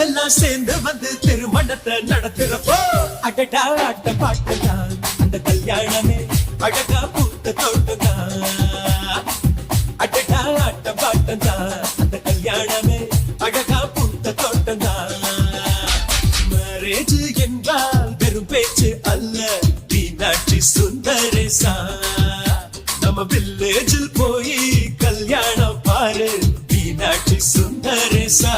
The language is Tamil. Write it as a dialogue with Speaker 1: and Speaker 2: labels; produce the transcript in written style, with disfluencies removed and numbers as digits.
Speaker 1: எல்லாம் சேர்ந்து வந்து திருமணத்தை நடத்துறப்போ அடடா ஆட்ட பாட்டுதான் அந்த கல்யாணமே அழகா பூத்த தோட்டதான். அடடா ஆட்ட பாட்டுதான் அந்த கல்யாணமே அழகா பூத்த தோட்டதான். மேரேஜ் என்றால் வெறும் பேச்சு அல்ல, மீனாட்சி சுந்தரேசா. நம்ம வில்லேஜில் போய் கல்யாணம் பாரு, மீனாட்சி சுந்தரேசா.